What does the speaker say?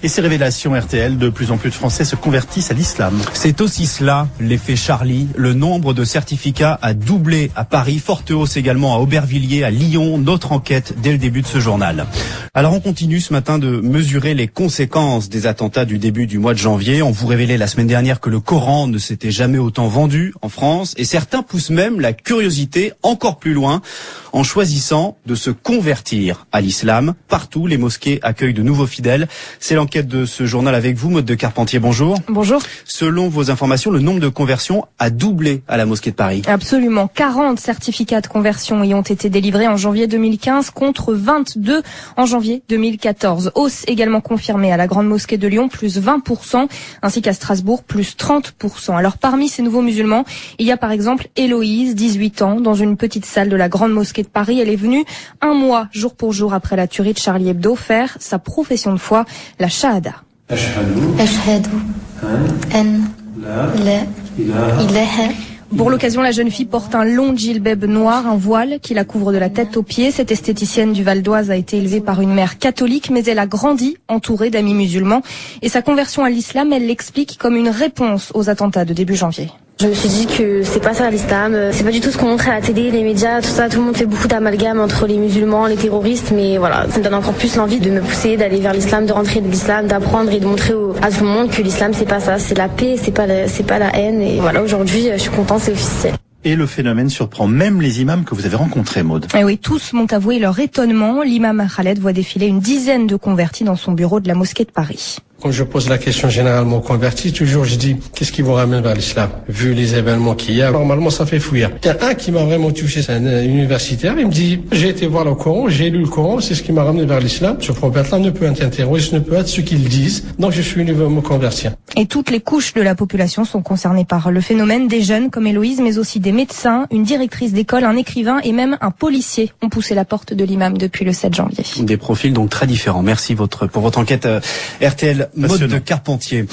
Et ces révélations RTL, de plus en plus de Français se convertissent à l'islam. C'est aussi cela, l'effet Charlie. Le nombre de certificats a doublé à Paris, forte hausse également à Aubervilliers, à Lyon. Notre enquête dès le début de ce journal. Alors on continue ce matin de mesurer les conséquences des attentats du début du mois de janvier. On vous révélait la semaine dernière que le Coran ne s'était jamais autant vendu en France. Et certains poussent même la curiosité encore plus loin en choisissant de se convertir à l'islam. Partout, les mosquées accueillent de nouveaux fidèles. C'est l'enquête de ce journal avec vous, Maude de Carpentier. Bonjour. Bonjour. Selon vos informations, le nombre de conversions a doublé à la mosquée de Paris. Absolument. 40 certificats de conversion y ont été délivrés en janvier 2015 contre 22 en janvier 2014. Hausse également confirmée à la Grande Mosquée de Lyon, plus 20%, ainsi qu'à Strasbourg, plus 30%. Alors parmi ces nouveaux musulmans, il y a par exemple Héloïse, 18 ans, dans une petite salle de la Grande Mosquée de Paris. Elle est venue un mois, jour pour jour, après la tuerie de Charlie Hebdo, faire sa profession de foi, la Shahada. Ashhadu an la ilaha. Pour l'occasion, la jeune fille porte un long djilbab noir, un voile qui la couvre de la tête aux pieds. Cette esthéticienne du Val d'Oise a été élevée par une mère catholique, mais elle a grandi entourée d'amis musulmans. Et sa conversion à l'islam, elle l'explique comme une réponse aux attentats de début janvier. Je me suis dit que c'est pas ça l'islam, c'est pas du tout ce qu'on montrait à la télé, les médias, tout ça, tout le monde fait beaucoup d'amalgames entre les musulmans, les terroristes, mais voilà, ça me donne encore plus l'envie de me pousser, d'aller vers l'islam, de rentrer de l'islam, d'apprendre et de montrer à tout le monde que l'islam c'est pas ça, c'est la paix, c'est pas la haine, et voilà, aujourd'hui je suis contente, c'est officiel. Et le phénomène surprend même les imams que vous avez rencontrés, Maude. Et oui, tous m'ont avoué leur étonnement. L'imam Khaled voit défiler une dizaine de convertis dans son bureau de la mosquée de Paris. Quand je pose la question généralement aux convertis, toujours je dis qu'est-ce qui vous ramène vers l'islam? Vu les événements qu'il y a, normalement ça fait fouiller. Il y a un qui m'a vraiment touché, c'est un universitaire, il me dit j'ai été voir le Coran, j'ai lu le Coran, c'est ce qui m'a ramené vers l'islam. Ce prophète-là ne peut être un terroriste, ne peut être ce qu'ils disent, donc je suis venu me convertir. Et toutes les couches de la population sont concernées par le phénomène. Des jeunes comme Héloïse, mais aussi des médecins, une directrice d'école, un écrivain et même un policier ont poussé la porte de l'imam depuis le 7 janvier. Des profils donc très différents. Merci pour votre enquête RTL, Maude de Carpentier.